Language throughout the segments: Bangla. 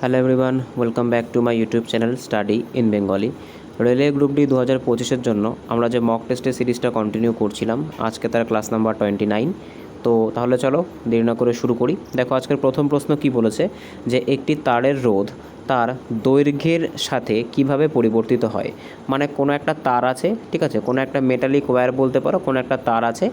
Hello everyone, welcome back to my YouTube channel study in Bengali. Railway group D 2025-এর জন্য আমরা যে মক টেস্টের সিরিজটা কন্টিনিউ করছিলাম, আজকে তার ক্লাস নাম্বার 29। তো তাহলে চলো দেরি না করে শুরু করি। দেখো আজকের প্রথম প্রশ্ন কি বলেছে, যে একটি তারের রোধ তার দৈর্ঘ্যের সাথে কিভাবে পরিবর্তিত হয়। মানে কোনো একটা তার আছে, ঠিক আছে, কোনো একটা মেটালিক ওয়্যার বলতে পারো, কোনো একটা তার আছে,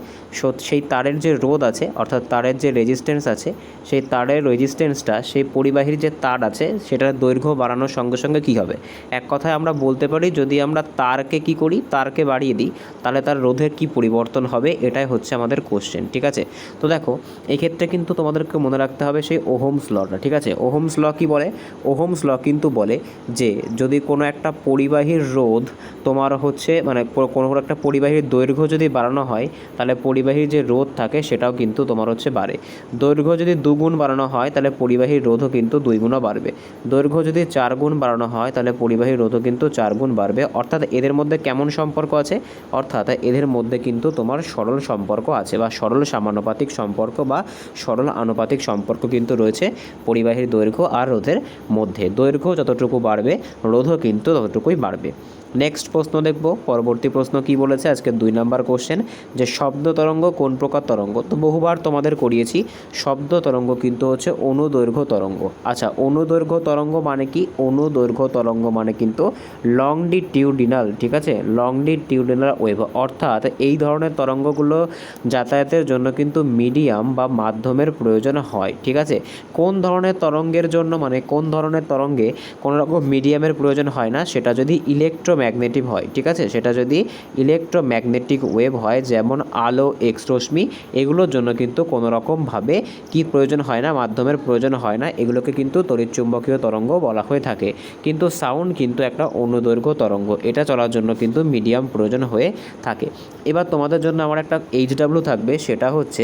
সেই তারের যে রোধ আছে অর্থাৎ তারের যে রেজিস্ট্যান্স আছে, সেই তারের রেজিস্ট্যান্সটা সেই পরিবাহীর যে তার আছে সেটার দৈর্ঘ্য বাড়ানোর সঙ্গে সঙ্গে কী হবে। এক কথায় আমরা বলতে পারি, যদি আমরা তারকে কী করি, তারকে বাড়িয়ে দিই, তাহলে তার রোধের কী পরিবর্তন হবে, এটাই হচ্ছে আমাদের কোশ্চেন। ঠিক আছে, তো দেখো এক্ষেত্রে কিন্তু তোমাদেরকে মনে রাখতে হবে সেই ওহমস লটা। ঠিক আছে, ওহমস ল কী বলে? ওহমস ল কিন্তু বলে যে যদি কোনো একটা পরিবাহীর রোধ তোমার হচ্ছে মানে কোনো একটা পরিবাহীর দৈর্ঘ্য যদি বাড়ানো হয়, তাহলে পরিবাহীর যে রোধ থাকে সেটাও কিন্তু তোমার হচ্ছে বাড়ে। দৈর্ঘ্য যদি 2 গুণ বাড়ানো হয় তাহলে পরিবাহীর রোধও কিন্তু 2 গুণও বাড়বে। দৈর্ঘ্য যদি 4 গুণ বাড়ানো হয় তাহলে পরিবাহীর রোধও কিন্তু 4 গুণ বাড়বে। অর্থাৎ এদের মধ্যে কেমন সম্পর্ক আছে? অর্থাৎ এদের মধ্যে কিন্তু তোমার সরল সম্পর্ক আছে, বা সরল সমানুপাতিক সম্পর্ক বা সরল আনুপাতিক সম্পর্ক কিন্তু রয়েছে পরিবাহীর দৈর্ঘ্য আর রোধের মধ্যে। দৈর্ঘ্য যতটুকু বাড়বে, রোধও কিন্তু ততটুকুই বাড়বে। নেক্সট প্রশ্ন দেখব। পরবর্তী প্রশ্ন কি বলেছে, আজকে 2 নাম্বার কোশ্চেন, যে শব্দ তরঙ্গ কোন প্রকার তরঙ্গ। তো বহুবার তোমাদের করিয়েছি, শব্দ তরঙ্গ কিন্তু হচ্ছে অনুদৈর্ঘ্য তরঙ্গ। আচ্ছা, অনুদৈর্ঘ্য তরঙ্গ মানে কি? অনুদৈর্ঘ্য তরঙ্গ মানে কিন্তু লংডিটিউডিনাল, ঠিক আছে, লংডিটিউডিনাল ওয়েভ। অর্থাৎ এই ধরনের তরঙ্গগুলো যাতায়াতের জন্য কিন্তু মিডিয়াম বা মাধ্যমের প্রয়োজন হয়। ঠিক আছে, কোন ধরনের তরঙ্গের জন্য, মানে কোন ধরনের তরঙ্গে কোনো রকম মিডিয়ামের প্রয়োজন হয় না, সেটা যদি ইলেকট্রোম্যাগনেটিক হয়। ঠিক আছে, সেটা যদি ইলেকট্রোম্যাগনেটিক ওয়েভ হয়, যেমন আলো, এক্স রশ্মি, এগুলোর জন্য কিন্তু কোনো রকমভাবে কি প্রয়োজন হয় না, মাধ্যমের প্রয়োজন হয় না। এগুলোকে কিন্তু তড়িৎচুম্বকীয় তরঙ্গ বলা হয়ে থাকে। কিন্তু সাউন্ড কিন্তু একটা অনুদৈর্ঘ্য তরঙ্গ, এটা চলার জন্য কিন্তু মিডিয়াম প্রয়োজন হয়ে থাকে। এবার তোমাদের জন্য আমার একটা এইচডাব্লিউ থাকবে, সেটা হচ্ছে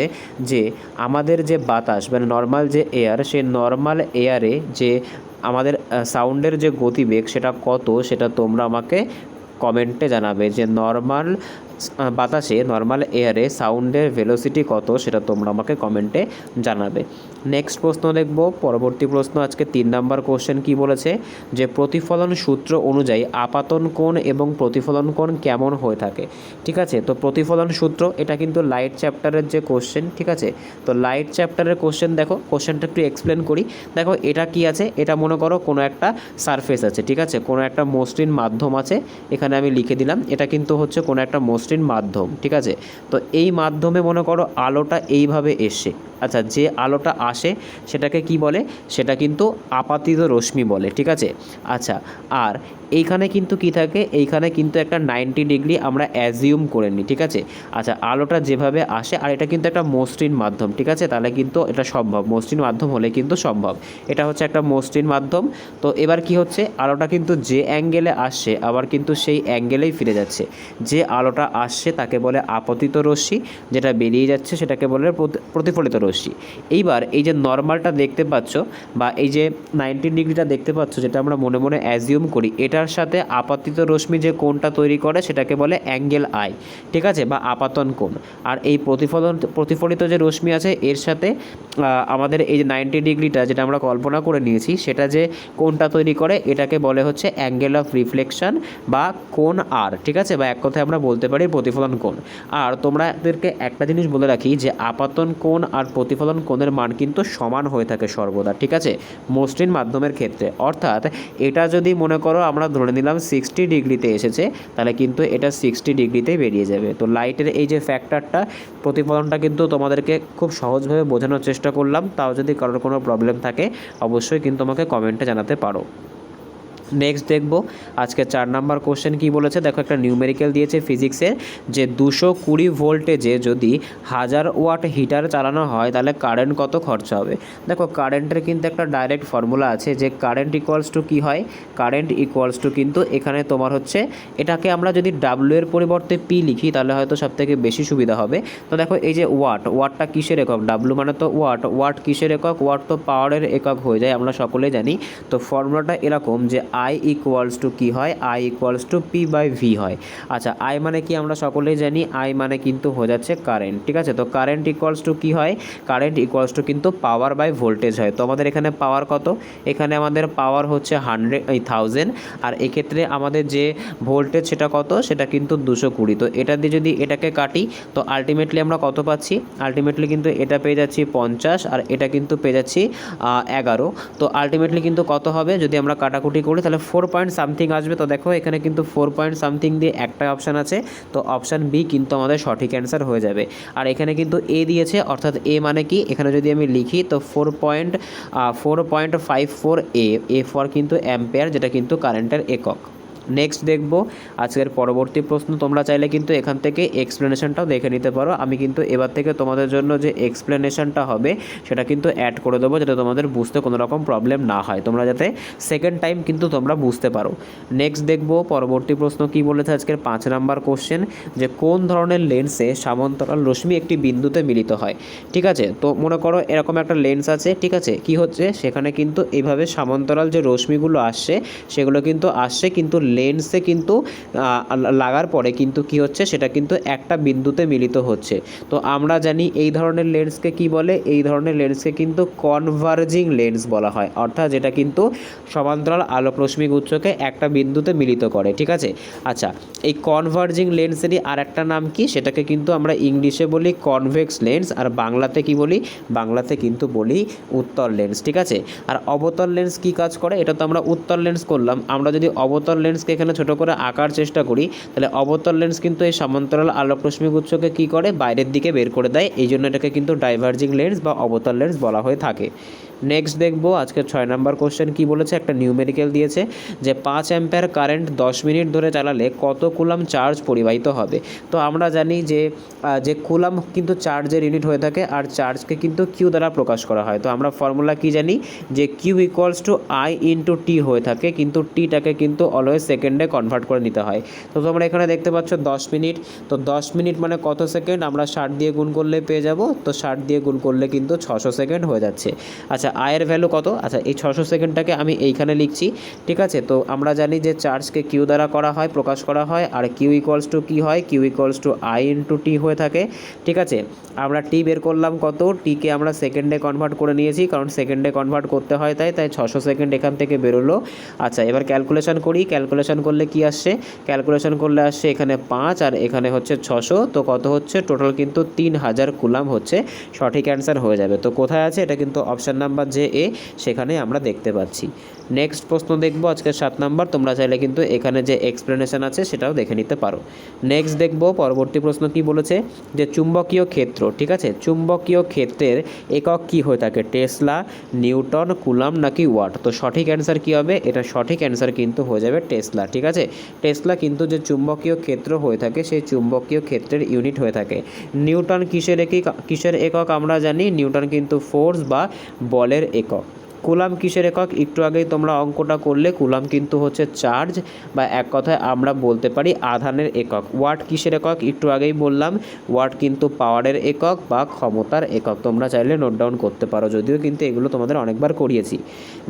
যে আমাদের যে বাতাস মানে নর্মাল যে এয়ার, সেই নর্মাল এয়ারে যে আমাদের সাউন্ডের যে গতিবেগ সেটা কত, সেটা তোমরা আমাকে কমেন্টে জানাবে। যে নর্মাল বাতাসে, নর্মাল এয়ারে সাউন্ডের ভেলোসিটি কত, সেটা তোমরা আমাকে কমেন্টে জানাবে। নেক্সট প্রশ্ন দেখব। পরবর্তী প্রশ্ন আজকে 3 নাম্বার কোশ্চেন কি বলেছে, যে প্রতিফলন সূত্র অনুযায়ী আপাতন কোণ এবং প্রতিফলন কোণ কেমন হয়ে থাকে। ঠিক আছে, তো প্রতিফলন সূত্র এটা কিন্তু লাইট চ্যাপ্টারের যে কোশ্চেন। ঠিক আছে, তো লাইট চ্যাপ্টারের কোশ্চেন দেখো, কোশ্চেনটা একটু এক্সপ্লেন করি। দেখো এটা কি আছে, এটা মনে করো কোনো একটা সারফেস আছে, ঠিক আছে, কোনো একটা মসৃণ মাধ্যম আছে, এখানে আমি লিখে দিলাম, এটা কিন্তু হচ্ছে কোনো একটা মসৃণ মাধ্যম। ঠিক আছে, তো এই মাধ্যমে মনে করো আলোটা এইভাবে এসে, আচ্ছা, যে আলোটা আসে সেটাকে কি বলে, সেটা কিন্তু আপাতিত রশ্মি বলে। ঠিক আছে, আচ্ছা, আর এইখানে কিন্তু কি থাকে, এইখানে কিন্তু একটা 90 ডিগ্রি আমরা অ্যাজিউম করে নিই। ঠিক আছে, আচ্ছা, আলোটা যেভাবে আসে, আর এটা কিন্তু একটা মসৃণ মাধ্যম। ঠিক আছে, তাহলে কিন্তু এটা সম্ভব, মসৃণ মাধ্যম হলে কিন্তু সম্ভব। এটা হচ্ছে একটা মসৃণ মাধ্যম। তো এবার কি হচ্ছে, আলোটা কিন্তু যে অ্যাঙ্গেলে আসছে আবার কিন্তু সেই অ্যাঙ্গেলেই ফিরে যাচ্ছে। যে আলোটা আসছে তাকে বলে আপতিত রশ্মি, যেটা বেরিয়ে যাচ্ছে সেটাকে বলে প্রতিফলিত রশ্মি। এইবার এই যে নর্মালটা দেখতে পাচ্ছ, বা এই যে 90 ডিগ্রিটা দেখতে পাচ্ছ, যেটা আমরা মনে মনে অ্যাজিউম করি, এটার সাথে আপাতিত রশ্মি যে কোণটা তৈরি করে সেটাকে বলে অ্যাঙ্গেল আই। ঠিক আছে, বা আপাতন কোণ। আর এই প্রতিফলিত যে রশ্মি আছে এর সাথে আমাদের এই যে 90 ডিগ্রিটা যেটা আমরা কল্পনা করে নিয়েছি, সেটা যে কোণটা তৈরি করে এটাকে বলে হচ্ছে অ্যাঙ্গেল অফ রিফ্লেকশন বা কোণ আর। ঠিক আছে, বা এক কথায় আমরা বলতে পারি প্রতিফলন কোণ। আর তোমাদেরকে একটা জিনিস বলে রাখি, যে আপাতন কোণ আর প্রতিফলন কোণের মান কিন্তু সমান হয়ে থাকে সর্বদা। ঠিক আছে, মসৃণ মাধ্যমের ক্ষেত্রে। অর্থাৎ এটা যদি মনে করো আমরা ধরে নিলাম 60 ডিগ্রিতে এসেছে, তাহলে কিন্তু এটা 60 ডিগ্রিতেই বেরিয়ে যাবে। তো লাইটের এই যে ফ্যাক্টরটা, প্রতিফলনটা কিন্তু তোমাদেরকে খুব সহজভাবে বোঝানোর চেষ্টা করলাম। তাও যদি কারোর কোনো প্রবলেম থাকে অবশ্যই কিন্তু আমাকে কমেন্টে জানাতে পারো। নেক্সট দেখব আজকে 4 নাম্বার কোশ্চেন কি বলেছে। দেখো একটা নিউমেরিক্যাল দিয়েছে ফিজিক্সের, যে 220 ভোল্টেজে যদি 1000 ওয়াট হিটার চালানো হয় তাহলে কারেন্ট কত খরচা হবে। দেখো কারেন্টের কিন্তু একটা ডাইরেক্ট ফর্মুলা আছে, যে কারেন্ট ইকুয়ালস টু কী হয়, কারেন্ট ইকুয়ালস টু কিন্তু এখানে তোমার হচ্ছে, এটাকে আমরা যদি ডাব্লিউ এর পরিবর্তে পি লিখি তাহলে হয়তো সবথেকে বেশি সুবিধা হবে। তো দেখো এই যে ওয়াটটা কিসের একক, ডাব্লিউ মানে তো ওয়াট কিসের একক, ওয়াট তো পাওয়ারের একক হয়ে যায়, আমরা সকলেই জানি। তো ফর্মুলাটা এরকম, যে আই ইকুয়ালস টু কী হয়, I equals to P by V হয়। আচ্ছা, আই মানে কি আমরা সকলেই জানি, আই মানে কিন্তু হয়ে যাচ্ছে কারেন্ট, ঠিক আছে। তো কারেন্ট ইকুয়ালস টু কী হয়, কারেন্ট ইকুয়ালস টু কিন্তু পাওয়ার বাই ভোল্টেজ হয়। তো আমাদের এখানে পাওয়ার কত, এখানে আমাদের পাওয়ার হচ্ছে 1000, আর এক্ষেত্রে আমাদের যে ভোল্টেজ সেটা কত, সেটা কিন্তু 220। তো এটা দিয়ে যদি এটাকে কাটি তো আলটিমেটলি আমরা কত পাচ্ছি, আলটিমেটলি কিন্তু এটা পেয়ে যাচ্ছি 50 আর এটা কিন্তু পেয়ে যাচ্ছি 11। তো আলটিমেটলি কিন্তু কত হবে যদি আমরা কাটাকুটি করি, তাহলে 4 পয়েন্ট সামথিং আসবে। তো দেখো এখানে কিন্তু 4 পয়েন্ট সামথিং দিয়ে একটা অপশান আছে, তো অপশান বি কিন্তু আমাদের সঠিক অ্যান্সার হয়ে যাবে। আর এখানে কিন্তু এ দিয়েছে, অর্থাৎ এ মানে কি, এখানে যদি আমি লিখি তো 4.54 এ ফর কিন্তু অ্যাম্পেয়ার, যেটা কিন্তু কারেন্টের একক। নেক্সট দেখব আজকের পরবর্তী প্রশ্ন। তোমরা চাইলে কিন্তু এখান থেকে এক্সপ্লেনেশনটাও দেখে নিতে পারো। আমি কিন্তু এবার থেকে তোমাদের জন্য যে এক্সপ্লেনেশনটা হবে সেটা কিন্তু অ্যাড করে দেবো, যাতে তোমাদের বুঝতে কোনো রকম প্রবলেম না হয়, তোমরা যাতে সেকেন্ড টাইম কিন্তু তোমরা বুঝতে পারো। নেক্সট দেখব পরবর্তী প্রশ্ন কি বলেছে আজকের 5 নাম্বার কোশ্চেন, যে কোন ধরনের লেন্সে সমান্তরাল রশ্মি একটি বিন্দুতে মিলিত হয়। ঠিক আছে, তো মনে করো এরকম একটা লেন্স আছে, ঠিক আছে, কি হচ্ছে সেখানে কিন্তু এইভাবে সমান্তরাল যে রশ্মিগুলো আসছে সেগুলো কিন্তু আসছে, কিন্তু লেন্সে কিন্তু লাগার পরে কিন্তু কি হচ্ছে, সেটা কিন্তু একটা বিন্দুতে মিলিত হচ্ছে। তো আমরা জানি এই ধরনের লেন্সকে কি বলে, এই ধরনের লেন্সকে কিন্তু কনভার্জিং লেন্স বলা হয়, অর্থাৎ যেটা কিন্তু সমান্তরাল আলোক রশ্মি গুচ্ছকে একটা বিন্দুতে মিলিত করে। ঠিক আছে, আচ্ছা, এই কনভার্জিং লেন্সেরই আর একটা নাম কি, সেটাকে কিন্তু আমরা ইংলিশে বলি কনভেক্স লেন্স, আর বাংলাতে কি বলি, বাংলাতে কিন্তু বলি উত্তল লেন্স। ঠিক আছে, আর অবতল লেন্স কি কাজ করে, এটা তো আমরা উত্তল লেন্স করলাম, আমরা যদি অবতল লেন্সকে এখানে ছোট করে আঁকার চেষ্টা করি, তাহলে অবতল লেন্স কিন্তু এই সমান্তরাল আলোক রশ্মি গুচ্ছকে কি করে, বাইরের দিকে বের করে দেয়, এই জন্য এটাকে কিন্তু ডাইভার্জিং লেন্স বা অবতল লেন্স বলা হয়ে থাকে। নেক্সট দেখবো আজকে 6 নাম্বার কোশ্চেন কি বলেছে, একটা নিউমেরিক্যাল দিয়েছে যে 5 অ্যাম্পিয়ার কারেন্ট 10 মিনিট ধরে চালালে কত কুলাম চার্জ পরিবাহিত হবে। তো আমরা জানি যে কুলাম কিন্তু চার্জের ইউনিট হয়ে থাকে, আর চার্জকে কিন্তু কিউ দ্বারা প্রকাশ করা হয়। তো আমরা ফর্মুলা কি জানি, যে Q equals to I into T হয়ে থাকে, কিন্তু টিটাকে কিন্তু অলওয়েজ সেকেন্ডে কনভার্ট করে নিতে হয়। তো তোমরা এখানে দেখতে পাচ্ছ 10 মিনিট, তো 10 মিনিট মানে কত সেকেন্ড, আমরা 60 দিয়ে গুণ করলে পেয়ে যাব, তো 60 দিয়ে গুণ করলে কিন্তু 600 সেকেন্ড হয়ে যাচ্ছে। আচ্ছা, আয়ের ভ্যালু কত, আচ্ছা এই 600 সেকেন্ডটাকে আমি এইখানে লিখছি। ঠিক আছে, তো আমরা জানি যে চার্জকে কিউ দ্বারা করা হয়, প্রকাশ করা হয়, আর কিউ ইকুয়ালস টু কী হয়, Q equals to I into T হয়ে থাকে। ঠিক আছে, আমরা টি বের করলাম কত, টিকে আমরা সেকেন্ডে কনভার্ট করে নিয়েছি, কারণ সেকেন্ডে কনভার্ট করতে হয়, তাই 600 সেকেন্ড এখান থেকে বেরোলো। আচ্ছা, এবার ক্যালকুলেশন করি, ক্যালকুলেশন করলে কি আসছে, ক্যালকুলেশন করলে আসছে এখানে 5 আর এখানে হচ্ছে 600, তো কত হচ্ছে টোটাল কিন্তু 3000 কুলাম হচ্ছে সঠিক অ্যান্সার হয়ে যাবে। তো কোথায় আছে, এটা কিন্তু অপশান নাম্বার যে এ, সেখানে আমরা দেখতে পাচ্ছি। নেক্সট প্রশ্ন দেখবো আজকে 7 নাম্বার, তোমরা চাইলে কিন্তু এখানে যে এক্সপ্লেনেশন আছে সেটাও দেখে নিতে পারো। নেক্সট দেখবো পরবর্তী প্রশ্ন কি বলেছে, যে চুম্বকীয় ক্ষেত্র। ঠিক আছে, চুম্বকীয় ক্ষেত্রের একক কি হয়ে থাকে, টেসলা, নিউটন, কুলাম নাকি ওয়াট। তো সঠিক অ্যান্সার কি হবে, এটা সঠিক অ্যান্সার কিন্তু হয়ে যাবে টেসলা। ঠিক আছে, টেসলা কিন্তু যে চুম্বকীয় ক্ষেত্র হয়ে থাকে সেই চুম্বকীয় ক্ষেত্রের ইউনিট হয়ে থাকে। নিউটন কিসের একক আমরা জানি, নিউটন কিন্তু ফোর্স বা বলের একক। কুলাম কিসের একক, একটু আগেই তোমরা অঙ্কটা করলে, কুলাম কিন্তু হচ্ছে চার্জ বা এক কথায় আমরা বলতে পারি আধানের একক। ওয়াট কিসের একক, একটু আগেই বললাম, ওয়াট কিন্তু পাওয়ারের একক বা ক্ষমতার একক। তোমরা চাইলে নোট ডাউন করতে পারো, যদিও কিন্তু এগুলো তোমাদের অনেকবার করিয়েছি।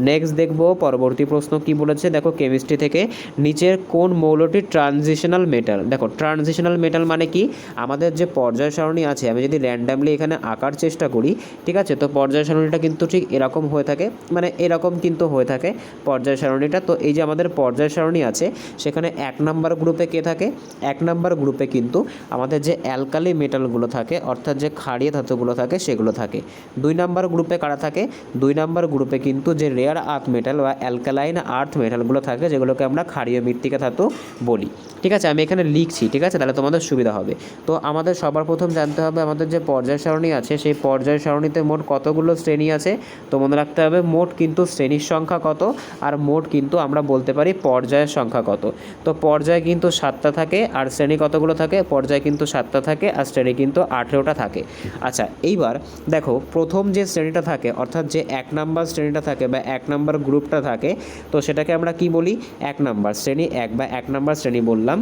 নেক্সট দেখবো পরবর্তী প্রশ্ন কি বলেছে, দেখো কেমিস্ট্রি থেকে, নিচের কোন মৌলটি ট্রানজিশনাল মেটাল। দেখো ট্রানজিশনাল মেটাল মানে কি, আমাদের যে পর্যায় সারণী আছে, আমি যদি র্যান্ডামলি এখানে আঁকার চেষ্টা করি, ঠিক আছে, তো পর্যায় সারণীটা কিন্তু ঠিক এরকম হয়ে থাকে, মানে এরকম কিন্তু হয়ে থাকে পর্যায় সারণীটা। তো এই যে আমাদের পর্যায় সারণী আছে, সেখানে 1 নাম্বার গ্রুপে কে থাকে, 1 নাম্বার গ্রুপে কিন্তু আমাদের যে অ্যালকালি মেটালগুলো থাকে, অর্থাৎ যে ক্ষারীয় ধাতুগুলো থাকে সেগুলো থাকে। 2 নাম্বার গ্রুপে কারা থাকে, 2 নাম্বার গ্রুপে কিন্তু যে রেয়ার আর্থ মেটাল বা অ্যালকালাইন আর্থ মেটালগুলো থাকে, যেগুলোকে আমরা ক্ষারীয় মৃত্তিকা ধাতু বলি। ঠিক আছে, আমি এখানে লিখছি, ঠিক আছে, তাহলে তোমাদের সুবিধা হবে। তো আমাদের সবার প্রথম জানতে হবে আমাদের যে পর্যায় সারণী আছে, সেই পর্যায় সারণীতে মোট কতগুলো শ্রেণী আছে। তো মনে রাখতে হবে মোট কিন্তু শ্রেণীর সংখ্যা কত, আর মোট কিন্তু আমরা বলতে পারি পর্যায়ের সংখ্যা কত। তো পর্যায় কিন্তু 7টা থাকে, আর শ্রেণী কতগুলো থাকে, পর্যায় কিন্তু 7টা থাকে, আর শ্রেণী কিন্তু 18টা থাকে। আচ্ছা, এইবার দেখো প্রথম যে শ্রেণীটা থাকে, অর্থাৎ যে 1 নাম্বার শ্রেণীটা থাকে বা 1 নাম্বার গ্রুপটা থাকে, তো সেটাকে আমরা কি বলি, 1 নাম্বার শ্রেণী, 1 বা 1 নাম্বার শ্রেণী বললাম।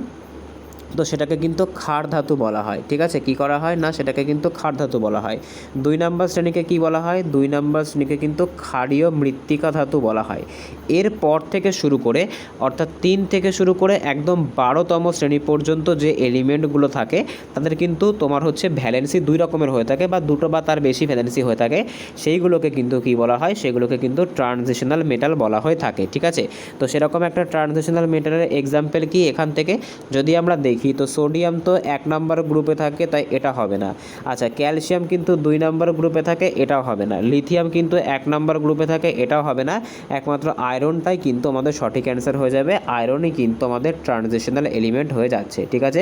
তো সেটাকে কিন্তু ক্ষার ধাতু বলা হয়। ঠিক আছে, কি করা হয় না, সেটাকে কিন্তু ক্ষার ধাতু বলা হয়। 2 নম্বর শ্রেণীকে কি বলা হয়, 2 নম্বর শ্রেণীকে কিন্তু ক্ষারীয় মৃত্তিকা ধাতু বলা হয়। এরপর থেকে শুরু করে অর্থাৎ 3 থেকে শুরু করে একদম 12তম শ্রেণী পর্যন্ত যে এলিমেন্টগুলো থাকে তাদের কিন্তু তোমার হচ্ছে ভ্যালেন্সি 2 রকমের হয়ে থাকে বা 2টো বা তার বেশি ভ্যালেন্সি হয়ে থাকে, সেইগুলোকে কিন্তু কি বলা হয়, সেগুলোকে কিন্তু ট্রানজিশনাল মেটাল বলা হয়ে থাকে। ঠিক আছে, তো সেরকম একটা ট্রানজিশনাল মেটালের এক্সাম্পল কি এখান থেকে যদি আমরা দেখি, তো সোডিয়াম তো 1 নম্বর গ্রুপে থাকে, তাই এটা হবে না। আচ্ছা, ক্যালসিয়াম কিন্তু 2 নম্বর গ্রুপে থাকে, এটাও হবে না। লিথিয়াম কিন্তু 1 নম্বর গ্রুপে থাকে, এটাও হবে না। একমাত্র আয়রনটাই কিন্তু আমাদের সঠিক অ্যান্সার হয়ে যাবে। আয়রনই কিন্তু আমাদের ট্রানজিশনাল এলিমেন্ট হয়ে যাচ্ছে। ঠিক আছে,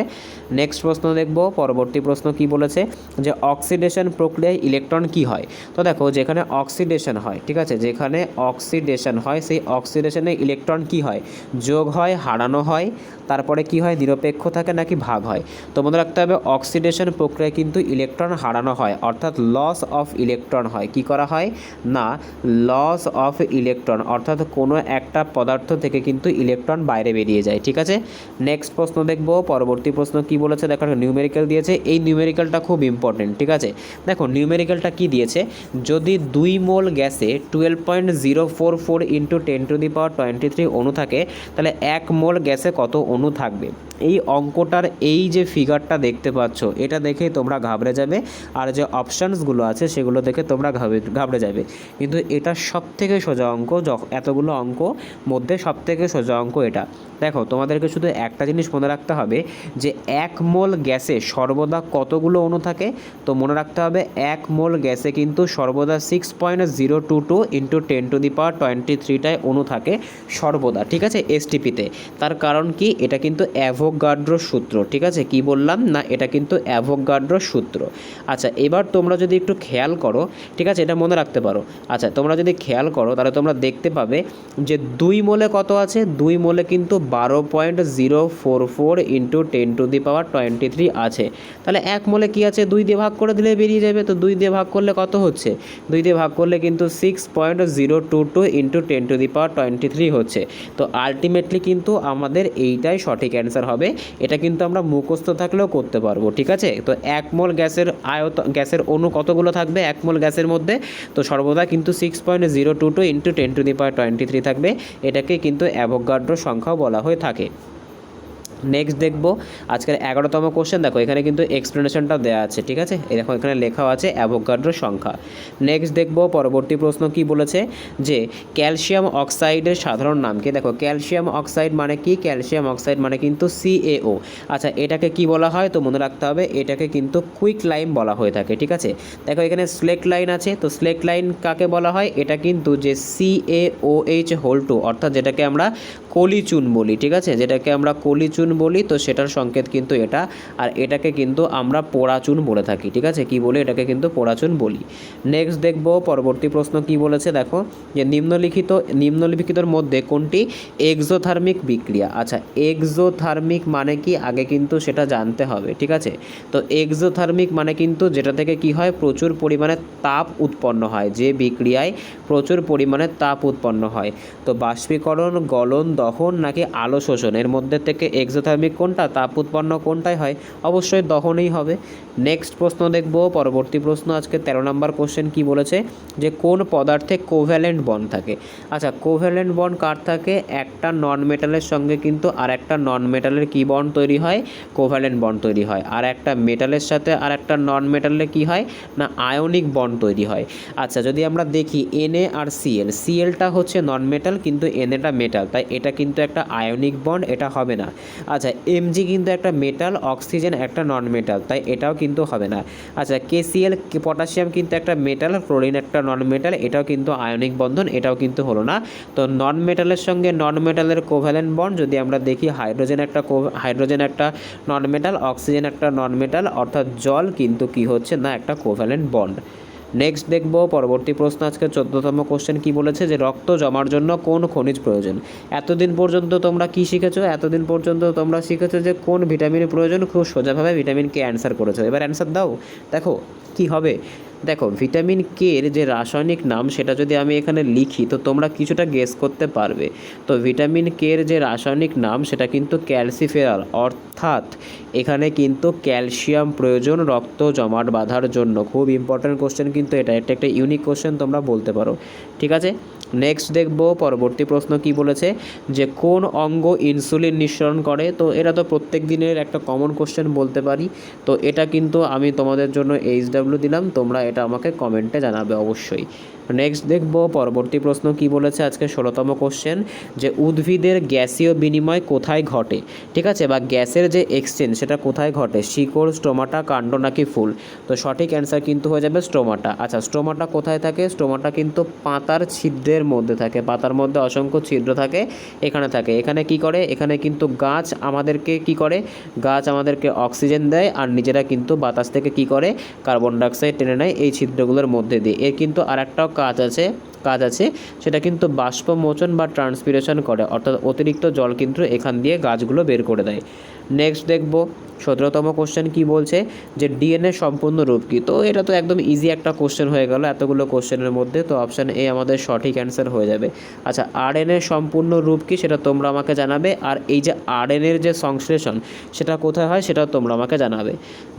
নেক্সট প্রশ্ন দেখব। পরবর্তী প্রশ্ন কি বলেছে, যে অক্সিডেশন প্রক্রিয়ায় ইলেকট্রন কি হয়। তো দেখো, যেখানে অক্সিডেশন হয়, ঠিক আছে, যেখানে অক্সিডেশন হয় সেই অক্সিডেশনে ইলেকট্রন কি হয়, যোগ হয়, হারানো হয়, তারপরে কি হয়, নিরপেক্ষ থাকে নাকি ভাগ হয়। তো মনে রাখতে হবে অক্সিডেশন প্রক্রিয়ায় কিন্তু ইলেকট্রন হারানো হয়, অর্থাৎ লস অফ ইলেকট্রন হয়। কি করা হয় না, লস অফ ইলেকট্রন, অর্থাৎ কোনো একটা পদার্থ থেকে কিন্তু ইলেকট্রন বাইরে বেরিয়ে যায়। ঠিক আছে, নেক্সট প্রশ্ন দেখব। পরবর্তী প্রশ্ন কি বলেছে দেখো, নিউমেরিক্যাল দিয়েছে। এই নিউমেরিক্যালটা খুব ইম্পর্টেন্ট। ঠিক আছে, দেখো নিউমেরিক্যালটা কি দিয়েছে, যদি 2 মোল গ্যাসে 12.044 ইন্টু 10⁻23 অণু থাকে, তাহলে 1 মোল গ্যাসে কত অণু থাকবে। এই অঙ্কটার এই যে ফিগারটা দেখতে পাচ্ছ, এটা দেখেই তোমরা ঘাবড়ে যাবে, আর যে অপশানসগুলো আছে সেগুলো দেখে তোমরা ঘাবড়ে যাবে। কিন্তু এটা সবথেকে সোজা অঙ্ক, এতগুলো অঙ্ক মধ্যে সবথেকে সোজা অঙ্ক এটা। দেখো, তোমাদেরকে শুধু একটা জিনিস মনে রাখতে হবে যে 1 মোল গ্যাসে সর্বদা কতগুলো অণু থাকে। তো মনে রাখতে হবে 1 মোল গ্যাসে কিন্তু সর্বদা 6.022 ইন্টু 10⁻23টায় অণু থাকে সর্বদা। ঠিক আছে, এসটিপিতে। তার কারণ কি, এটা কিন্তু অ্যাভোগাড্রো সূত্র। ঠিক আছে, কি বললাম না, এটা কিন্তু অ্যাভোগাড্রো সূত্র। আচ্ছা, এবার তোমরা যদি একটু খেয়াল করো, ঠিক আছে, এটা মনে রাখতে পারো। আচ্ছা, তোমরা যদি খেয়াল করো তাহলে তোমরা দেখতে পাবে যে 2 মোলে কত আছে, 2 মোলে কিন্তু 12.044 ইন্টু 10⁻23 আছে। তাহলে 1 মোলে কি আছে, 2 দিয়ে ভাগ করে দিলে বেরিয়ে যাবে। তো 2 দিয়ে ভাগ করলে কত হচ্ছে, 2 দিয়ে ভাগ করলে কিন্তু 6.022 ইন্টু 10⁻23 হচ্ছে। তো আলটিমেটলি কিন্তু আমাদের এইটাই সঠিক অ্যান্সার হবে। এটা কিন্তু আমরা মুখস্থ থাকলেও করতে পারবো। ঠিক আছে, তো 1 মোল গ্যাসের অণু কতগুলো থাকবে 1 মোল গ্যাসের মধ্যে, তো সর্বদা কিন্তু 6.022 ইন্টু 10⁻23 থাকবে। এটাকে কিন্তু অ্যাভোগাড্রো সংখ্যাও বলা হয়ে থাকে। নেক্সট দেখব আজকের 11তম কোশ্চেন। দেখো, এখানে কিন্তু এক্সপ্লেনেশনটা দেওয়া আছে। ঠিক আছে, দেখো এখানে লেখাও আছে অ্যাভোগাড্রো সংখ্যা। নেক্সট দেখব পরবর্তী প্রশ্ন কি বলেছে, যে ক্যালসিয়াম অক্সাইডের সাধারণ নাম কি। দেখো, ক্যালসিয়াম অক্সাইড মানে কি, ক্যালসিয়াম অক্সাইড মানে কিন্তু CaO। আচ্ছা, এটাকে কি বলা হয়, তো মনে রাখতে হবে এটাকে কিন্তু কুইক লাইম বলা হয়ে থাকে। ঠিক আছে, দেখো এখানে স্লেক্ট লাইন আছে, তো স্লেক্ট লাইন কাকে বলা হয়, এটা কিন্তু যে CaOH2 অর্থাৎ যেটাকে আমরা কলিচুন বলি। ঠিক আছে, যেটাকে আমরা কলিচুন বলি, তো সেটার সংকেত কিন্তু এটা। আর এটাকে কিন্তু আমরা পোড়াচুন বলে থাকি। ঠিক আছে, কি বলি, এটাকে কিন্তু পোড়াচুন বলি। নেক্সট দেখব পরবর্তী প্রশ্ন কি বলেছে, দেখো যে নিম্নলিখিতর মধ্যে কোনটি এক্সোথার্মিক বিক্রিয়া। আচ্ছা, এক্সোথার্মিক মানে কি আগে কিন্তু সেটা জানতে হবে। ঠিক আছে, তো এক্সোথার্মিক মানে কিন্তু যেটা থেকে কি হয়, প্রচুর পরিমাণে তাপ উৎপন্ন হয়, যে বিক্রিয়ায় প্রচুর পরিমাণে তাপ উৎপন্ন হয়। তো বাষ্পীকরণ, গলন, দহন নাকি আলো শোষণ, এর মধ্যে থেকে এক্সোথার্মিক কোনটা, তাপ উৎপন্ন কোনটাই হয়, অবশ্যই দহনই হবে। নেক্সট প্রশ্ন দেখব পরবর্তী প্রশ্ন আজকে 13 নম্বর কোশ্চেন কি বলেছে, যে কোন পদার্থে কোভ্যালেন্ট বন্ড থাকে। আচ্ছা, কোভ্যালেন্ট বন্ড কার থাকে, একটা নন মেটালের সঙ্গে কিন্তু আর একটা নন মেটালের কি বন্ড তৈরি হয়, কোভ্যালেন্ট বন্ড তৈরি হয়। আর একটা মেটালের সাথে আর একটা নন মেটালের কি হয় না, আয়নিক বন্ড তৈরি হয়। আচ্ছা, যদি আমরা দেখি Na আর সিএলটা হচ্ছে নন মেটাল কিন্তু Naটা মেটাল, তাই এটা কিন্তু একটা আয়নিক বন্ড, এটা হবে না। আচ্ছা, Mg কিন্তু একটা মেটাল, অক্সিজেন একটা নন মেটাল, তাই এটাও কিন্তু হবে না। আচ্ছা, KCl পটাশিয়াম কিন্তু একটা মেটাল, ক্লোরিন একটা নন মেটাল, এটাও কিন্তু আয়নিক বন্ধন, এটাও কিন্তু হলো না। তো নন মেটালের সঙ্গে নন মেটালের কোভ্যালেন্ট বন্ড যদি আমরা দেখি, হাইড্রোজেন একটা নন মেটাল, অক্সিজেন একটা নন মেটাল, অর্থাৎ জল কিন্তু কি হচ্ছে না, একটা কোভ্যালেন্ট বন্ড। নেক্সট দেখব পরবর্তী প্রশ্ন আজকে 14তম কোশ্চেন কি বলেছে, যে রক্ত জমার জন্য কোন খনিজ প্রয়োজন। এতদিন পর্যন্ত তোমরা কি শিখেছো, এতদিন পর্যন্ত তোমরা শিখেছো যে কোন ভিটামিনের প্রয়োজন, খুব সোজাভাবে ভিটামিন কে অ্যান্সার করেছো। এবার অ্যান্সার দাও, দেখো কি হবে। দেখো ভিটামিন কে এর যে রাসায়নিক নাম সেটা যদি আমি এখানে লিখি তো তোমরা কিছুটা গেস করতে পারবে। তো ভিটামিন কে এর যে রাসায়নিক নাম সেটা কিন্তু ক্যালসিফেরল, অর্থাৎ এখানে কিন্তু ক্যালসিয়াম প্রয়োজন রক্ত জমাট বাঁধার জন্য। খুব ইম্পর্ট্যান্ট কোশ্চেন কিন্তু এটা একটা ইউনিক কোশ্চেন তোমরা বলতে পারো। ঠিক আছে, নেক্সট দেখব পরবর্তী প্রশ্ন কি বলেছে, যে কোন অঙ্গ ইনসুলিন নিঃসরণ করে। তো এটা তো প্রত্যেক দিনের একটা কমন কোশ্চেন বলতে পারি। তো এটা কিন্তু আমি তোমাদের জন্য HW দিলাম, তোমরা এটা আমাকে কমেন্টে জানাবে অবশ্যই। নেক্সট দেখব পরবর্তী প্রশ্ন কি বলেছে, আজকে 16তম কোশ্চেন, যে উদ্ভিদের গ্যাসীয় বিনিময় কোথায় ঘটে। ঠিক আছে, বা গ্যাসের যে এক্সচেঞ্জ সেটা কোথায় ঘটে, শিকড়, স্টোমাটা, কাণ্ড নাকি ফুল। তো সঠিক অ্যান্সার কিন্তু হয়ে যাবে স্টোমাটা। আচ্ছা, স্টোমাটা কোথায় থাকে, স্টোমাটা কিন্তু পাতার ছিদ্রের মধ্যে থাকে, পাতার মধ্যে অসংখ্য ছিদ্র থাকে, এখানে থাকে। এখানে কি করে, এখানে কিন্তু গাছ আমাদেরকে কি করে, গাছ আমাদেরকে অক্সিজেন দেয় আর নিজেরা কিন্তু বাতাস থেকে কি করে, কার্বন ডাইঅক্সাইড টেনে নেয় এই ছিদ্রগুলোর মধ্যে দিয়ে। এর কিন্তু আরেকটাও কাজ আছে, সেটা কিন্তু বাষ্পমোচন বা ট্রান্সপিরেশন করে, অর্থাৎ অতিরিক্ত জল কিন্তু এখান দিয়ে গাছগুলো বের করে দেয়। নেক্সট দেখব 17তম কোশ্চেন কি বলছে, যে ডিএনএ সম্পূর্ণ রূপ কী। তো এটা তো একদম ইজি একটা কোশ্চেন হয়ে গেল এতগুলো কোশ্চেনের মধ্যে, তো অপশান এ আমাদের সঠিক অ্যান্সার হয়ে যাবে। আচ্ছা, আরএনএ সম্পূর্ণ রূপ কী সেটা তোমরা আমাকে জানাবে, আর এই যে আরএনএর যে সংশ্লেষণ সেটা কোথায় হয় সেটাও তোমরা আমাকে জানাবে।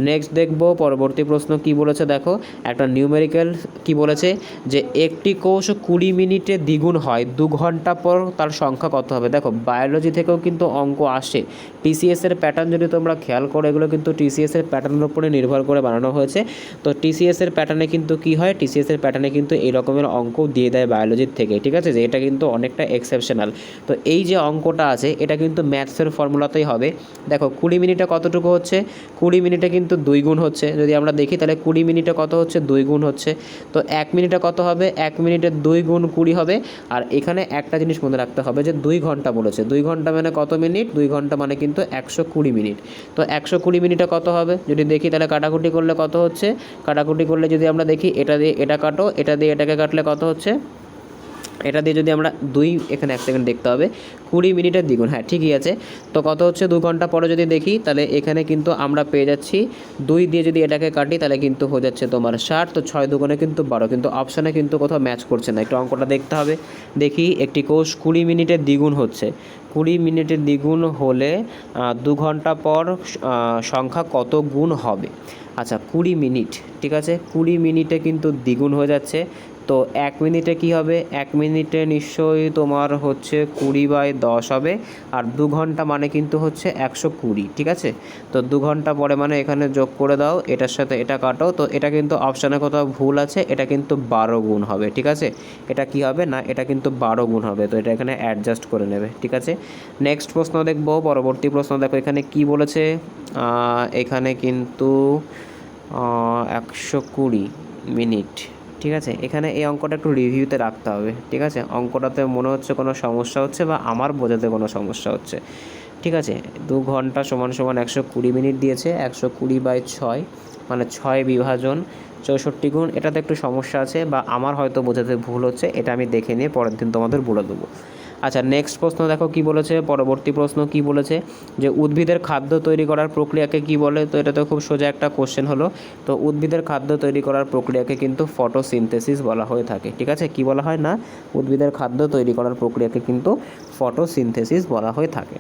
নেক্সট দেখব পরবর্তী প্রশ্ন কি বলেছে, দেখো একটা নিউমেরিক্যাল কি বলেছে, যে একটি কোষ 20 মিনিটে দ্বিগুণ হয়, 2 ঘন্টা পর তার সংখ্যা কত হবে। দেখো বায়োলজি থেকেও কিন্তু অঙ্ক আসে, টিসিএসের প্যাটার্ন যদি তোমরা খেয়াল করো, এগুলো কিন্তু টিসিএসের প্যাটার্নের উপরে নির্ভর করে বানানো হয়েছে। তো টিসিএসের প্যাটার্নে কিন্তু কি হয়, টিসিএসের প্যাটার্নে কিন্তু এই রকমের অঙ্ক দিয়ে দেয় বায়োলজির থেকে। ঠিক আছে, যে এটা কিন্তু অনেকটা এক্সেপশনাল। তো এই যে অঙ্কটা আছে এটা কিন্তু ম্যাথসের ফর্মুলাতেই হবে। দেখো 20 মিনিটে কতটুকু হচ্ছে, 20 মিনিটে কিন্তু 2 গুণ হচ্ছে। যদি আমরা দেখি তাহলে 20 মিনিটে কত হচ্ছে, 2 গুণ হচ্ছে। তো 1 মিনিটে কত হবে, 1 মিনিটে 2 গুণ 20 হবে। আর এখানে একটা জিনিস মনে রাখতে হবে, যে 2 ঘন্টা বলেছে, 2 ঘন্টা মানে কত মিনিট, 2 ঘন্টা মানে কিন্তু 120 মিনিট। তো 120 মিনিটে কত হবে যদি দেখি, তাহলে কাটাকুটি করলে কত হচ্ছে, কাটাকুটি করলে যদি আমরা দেখি এটা দিয়ে এটা কাটো, এটা দিয়ে এটাকে কাটলে কত হচ্ছে, এটা দিয়ে যদি আমরা 2, এখানে 1 সেকেন্ড দেখতে হবে, 20 মিনিটের দ্বিগুণ, হ্যাঁ ঠিকই আছে। তো কত হচ্ছে, 2 ঘন্টা পরে যদি দেখি তাহলে এখানে কিন্তু আমরা পেয়ে যাচ্ছি 2 দিয়ে যদি এটাকে কাটি তাহলে কিন্তু হয়ে যাচ্ছে তোমার 60। তো 6 দুগুণে কিন্তু 12, কিন্তু অপশানে কিন্তু কোথাও ম্যাচ করছে না, একটু অঙ্কটা দেখতে হবে। দেখি একটি কোষ 20 মিনিটের দ্বিগুণ হচ্ছে, 20 মিনিটের দ্বিগুণ হলে 2 ঘন্টা পর সংখ্যা কত গুণ হবে। আচ্ছা 20 মিনিট, ঠিক আছে, 20 মিনিটে কিন্তু দ্বিগুণ হয়ে যাচ্ছে। তো 1 মিনিটে কি হবে, 1 মিনিটে নিশ্চয়ই তোমার হচ্ছে 20/10 হবে। আর 2 ঘন্টা মানে কিন্তু হচ্ছে 120, ঠিক আছে। তো 2 ঘন্টা পরে মানে এখানে যোগ করে দাও, এটার সাথে এটা কাটো। তো এটা কিন্তু অপশানে কোথাও ভুল আছে, এটা কিন্তু 12 গুণ হবে, ঠিক আছে। এটা কি হবে না, এটা কিন্তু 12 গুণ হবে। তো এটা এখানে অ্যাডজাস্ট করে নেবে, ঠিক আছে। নেক্সট প্রশ্ন দেখব, পরবর্তী প্রশ্ন দেখো এখানে কি বলেছে, এখানে কিন্তু 120 মিনিট, ঠিক আছে। এখানে এই অঙ্কটা একটু রিভিউতে রাখতে হবে, ঠিক আছে। অঙ্কটাতে মনে হচ্ছে কোনো সমস্যা হচ্ছে, বা আমার বোঝাতে কোনো সমস্যা হচ্ছে, ঠিক আছে। 2 ঘন্টা সমান 120 মিনিট দিয়েছে, 120/6 মানে 6 বিভাজন 64 গুণ। এটাতে একটু সমস্যা আছে, বা আমার হয়তো বোঝাতে ভুল হচ্ছে, এটা আমি দেখে নিয়ে পরের দিন তোমাদের বলে দেবো। আচ্ছা নেক্সট প্রশ্ন দেখো কি বলেছে, পরবর্তী প্রশ্ন কি বলেছে, যে উদ্ভিদের খাদ্য তৈরি করার প্রক্রিয়াকে কি বলে। তো এটা তো খুব সোজা একটা কোশ্চেন হলো। তো উদ্ভিদের খাদ্য তৈরি করার প্রক্রিয়াকে কিন্তু ফটোসিনথেসিস বলা হয়ে থাকে, ঠিক আছে। কি বলা হয় না, উদ্ভিদের খাদ্য তৈরি করার প্রক্রিয়াকে কিন্তু ফটোসিনথেসিস বলা হয়ে থাকে।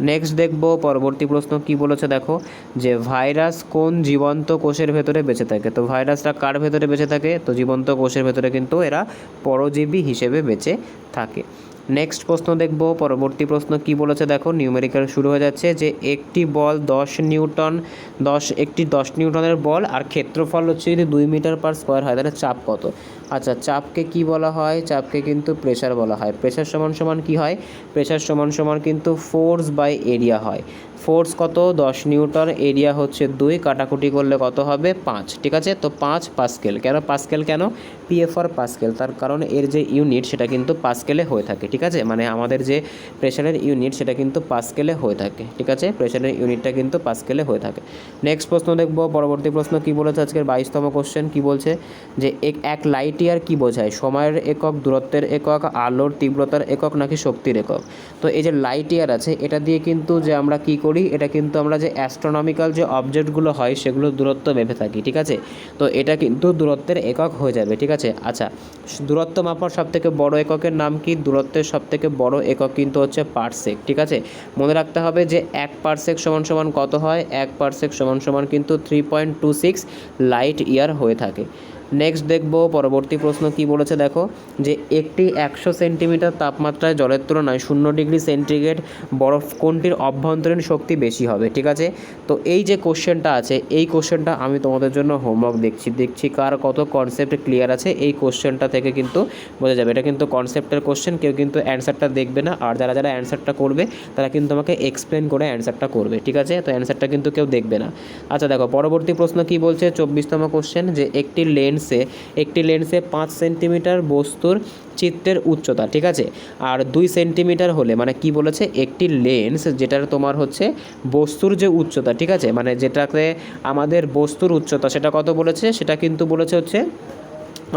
নেক্সট দেখব পরবর্তী প্রশ্ন কি বলেছে, দেখো যে ভাইরাস কোন জীবন্ত কোষের ভেতরে বেঁচে থাকে। তো ভাইরাসটা কার ভেতরে বেঁচে থাকে, তো জীবন্ত কোষের ভেতরে কিন্তু এরা পরজীবী হিসেবে বেঁচে থাকে। নেক্সট প্রশ্ন দেখব, পরবর্তী প্রশ্ন কি বলেছে, দেখো নিউমেরিক্যাল শুরু হয়ে যাচ্ছে, যে একটি বল 10 নিউটন, একটি 10 নিউটনের বল আর ক্ষেত্রফল হচ্ছে যদি 2 মিটার/স্কোয়ার হয়, তাহলে চাপ কত। আচ্ছা চাপকে কি বলা হয়, চাপকে কিন্তু প্রেশার বলা হয়। প্রেশার সমান সমান কি হয়, প্রেশার সমান সমান কিন্তু ফোর্স বাই এরিয়া হয়। ফোর্স কত, 10 নিউটন, এরিয়া হচ্ছে 2, কাটাকুটি করলে কত হবে 5, ঠিক আছে। তো 5 পাস্কেল, কেন পাস্কেল, কেন পিএফ আর পাস্কেল, তার কারণ এর যে ইউনিট সেটা কিন্তু পাস্কেলে হয়ে থাকে, ঠিক আছে। মানে আমাদের যে প্রেশারের ইউনিট সেটা কিন্তু পাস্কেলে হয়ে থাকে, ঠিক আছে। প্রেশারের ইউনিটটা কিন্তু পাস্কেলে হয়ে থাকে। নেক্সট প্রশ্ন দেখব, পরবর্তী প্রশ্ন কি বলেছে, আজকের 22তম কোশ্চেন কি বলছে, যে এক লাইট ইয়ার কি বোঝায়, সময়ের একক, দূরত্বের একক, আলোর তীব্রতার একক নাকি শক্তির একক। তো এই যে লাইট ইয়ার আছে এটা দিয়ে কিন্তু যে আমরা কি করি, এটা কিন্তু আমরা যে অ্যাস্ট্রোনমিক্যাল যে অবজেক্টগুলো হয় সেগুলোর দূরত্ব মেপে থাকি, ঠিক আছে। তো এটা কিন্তু দূরত্বের একক হয়ে যাবে, ঠিক আছে। আচ্ছা, দূরত্ব মাপার সবথেকে বড় এককের নাম কি? দূরত্বের সবথেকে বড় একক কিন্তু হচ্ছে পারসেক, ঠিক আছে। মনে রাখতে হবে যে 1 পারসেক সমান সমান কত হয়? 1 পারসেক সমান সমান কিন্তু 3.26 লাইট ইয়ার হয়ে থাকে। নেক্সট দেখব পরবর্তী প্রশ্ন কি বলেছে, দেখো যে একটি 100 সেন্টিমিটার তাপমাত্রায় জলের তুলনায় 0 ডিগ্রি সেন্টিগ্রেড বরফ কোনটির অভ্যন্তরীণ শক্তি বেশি হবে, ঠিক আছে। তো এই যে কোশ্চেনটা আছে, এই কোশ্চেনটা আমি তোমাদের জন্য হোমওয়ার্ক দেখছি কার কত কনসেপ্ট ক্লিয়ার আছে এই কোশ্চেনটা থেকে কিন্তু বোঝা যাবে। এটা কিন্তু কনসেপ্টের কোশ্চেন, কেউ কিন্তু অ্যান্সারটা দেখবে না, আর যারা যারা অ্যান্সারটা করবে তারা কিন্তু আমাকে এক্সপ্লেন করে অ্যান্সারটা করবে, ঠিক আছে। তো অ্যান্সারটা কিন্তু কেউ দেখবে না। আচ্ছা দেখো পরবর্তী প্রশ্ন কি বলছে, 24তম কোশ্চেন, যে একটি লেন্সে 5 সেন্টিমিটার বস্তুর চিত্রের উচ্চতা, ঠিক আছে, আর 2 সেন্টিমিটার হলে, মানে কি বলেছে, একটি লেন্স যেটার তোমার হচ্ছে বস্তুর যে উচ্চতা, ঠিক আছে, মানে যেটাতে আমাদের বস্তুর উচ্চতা সেটা কত বলেছে, সেটা কিন্তু বলেছে হচ্ছে,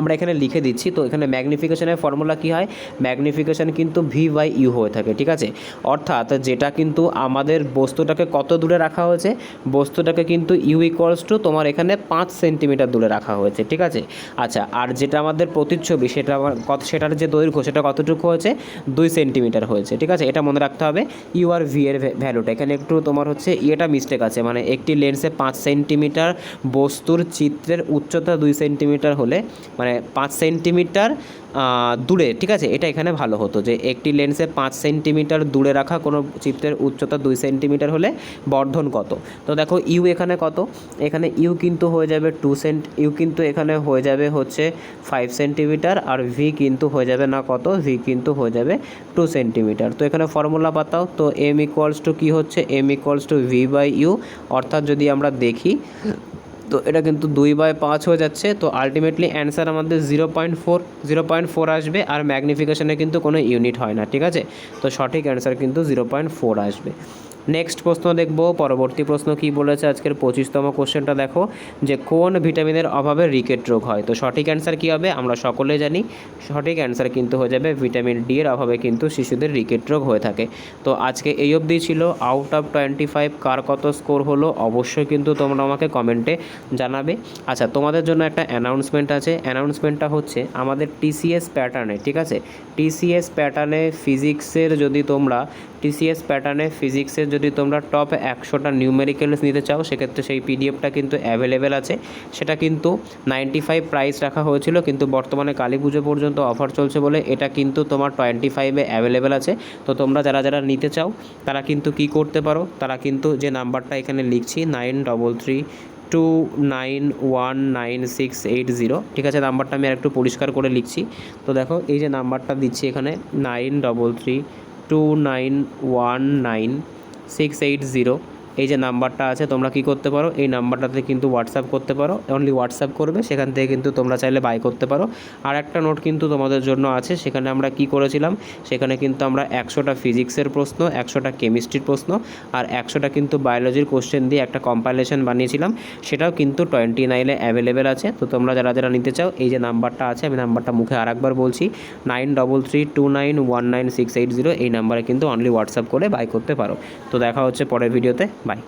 আমরা এখানে লিখে দিচ্ছি। তো এখানে ম্যাগনিফিকেশনের ফর্মুলা কী হয়? ম্যাগনিফিকেশন কিন্তু v/u হয়ে থাকে, ঠিক আছে। অর্থাৎ যেটা কিন্তু আমাদের বস্তুটাকে কত দূরে রাখা হয়েছে, বস্তুটাকে কিন্তু u ইকুয়ালস টু তোমার এখানে 5 সেন্টিমিটার দূরে রাখা হয়েছে, ঠিক আছে। আচ্ছা, আর যেটা আমাদের প্রতিচ্ছবি সেটার যে দৈর্ঘ্য সেটা কতটুকু হয়েছে? 2 সেন্টিমিটার হয়েছে, ঠিক আছে। এটা মনে রাখতে হবে u আর v এর ভ্যালুটা। এখানে একটু তোমার হচ্ছে এটা মিস্টেক আছে, মানে একটি লেন্সে 5 সেন্টিমিটার বস্তুর চিত্রের উচ্চতা 2 সেন্টিমিটার হলে, মানে 5 সেন্টিমিটার দূরে, ঠিক আছে, এটা এখানে ভালো হতো যে একটি লেন্সে 5 সেন্টিমিটার দূরে রাখা কোনো চিত্রের উচ্চতা 2 সেন্টিমিটার হলে বর্ধন কত। তো দেখো ইউ এখানে কত, এখানে ইউ কিন্তু হয়ে যাবে ইউ কিন্তু এখানে হয়ে যাবে হচ্ছে 5 সেন্টিমিটার, আর ভি কিন্তু হয়ে যাবে না কত, ভি কিন্তু হয়ে যাবে 2 সেন্টিমিটার। তো এখানে ফর্মুলা পাতাও, তো এম ইকুয়ালস টু কী হচ্ছে, এম ইকুয়ালস টু v/u। অর্থাৎ যদি আমরা দেখি তো এটা কিন্তু 2/5 হয়ে যাচ্ছে। তো আলটিমেটলি অ্যান্সার আমাদের 0.4 আসবে, আর ম্যাগনিফিকেশনে কিন্তু কোনো ইউনিট হয় না, ঠিক আছে। তো সঠিক অ্যান্সার কিন্তু 0.4 আসবে। নেক্সট প্রশ্ন দেখব, পরবর্তী প্রশ্ন কি বলেছে আজকের 25তম কোশ্চেনটা দেখো, যে কোন ভিটামিনের অভাবে রিকেট রোগ হয়। তো সঠিক অ্যান্সার কী হবে? আমরা সকলে জানি সঠিক অ্যান্সার কিন্তু হয়ে যাবে ভিটামিন ডি এর অভাবে কিন্তু শিশুদের রিকেট রোগ হয়ে থাকে। তো আজকে এই অবধি ছিল। আউট অফ 25 কার কত স্কোর হলো অবশ্যই কিন্তু তোমরা আমাকে কমেন্টে জানাবে। আচ্ছা, তোমাদের জন্য একটা অ্যানাউন্সমেন্ট আছে। অ্যানাউন্সমেন্টটা হচ্ছে আমাদের টিসিএস প্যাটার্নে, ঠিক আছে, টিসিএস প্যাটার্নে ফিজিক্সের যদি তোমরা টপ 100টা নিউমেরিক্যালস নিতে চাও, সেক্ষেত্রে সেই পিডিএফটা কিন্তু অ্যাভেলেবেল আছে। সেটা কিন্তু 95 প্রাইস রাখা হয়েছিল, কিন্তু বর্তমানে কালী পুজো পর্যন্ত অফার চলছে বলে এটা কিন্তু তোমার 25-এ অ্যাভেলেবেল আছে। তো তোমরা যারা যারা নিতে চাও তারা কিন্তু কি করতে পারো, তারা কিন্তু যে নাম্বারটা এখানে লিখছি 9332919680, ঠিক আছে, নাম্বারটা আমি আর একটু পরিষ্কার করে লিখছি। তো দেখো এই যে নাম্বারটা দিচ্ছি এখানে 9332919680, এই যে নাম্বারটা আছে, তোমরা কি করতে পারো, এই নাম্বারটাতে কিন্তু হোয়াটসঅ্যাপ করতে পারো, অনলি হোয়াটসঅ্যাপ করবে, সেখান থেকে কিন্তু তোমরা চাইলে বাই করতে পারো। আর একটা নোট কিন্তু তোমাদের জন্য আছে, সেখানে আমরা কি করেছিলাম, সেখানে কিন্তু আমরা 100টা ফিজিক্সের প্রশ্ন, 100টা কেমিস্ট্রির প্রশ্ন, আর 100টা কিন্তু বায়োলজির কোশ্চেন দিয়ে একটা কম্পাইলেশন বানিয়েছিলাম, সেটাও কিন্তু 29-এ অ্যাভেলেবেল আছে। তো তোমরা যারা যারা নিতে চাও, এই যে নাম্বারটা আছে, আমি নাম্বারটা মুখে আরেকবার বলছি, 9332919680, এই নাম্বারে কিন্তু অনলি হোয়াটসঅ্যাপ করে বাই করতে পারো। তো দেখা হচ্ছে পরের ভিডিওতে, বাই।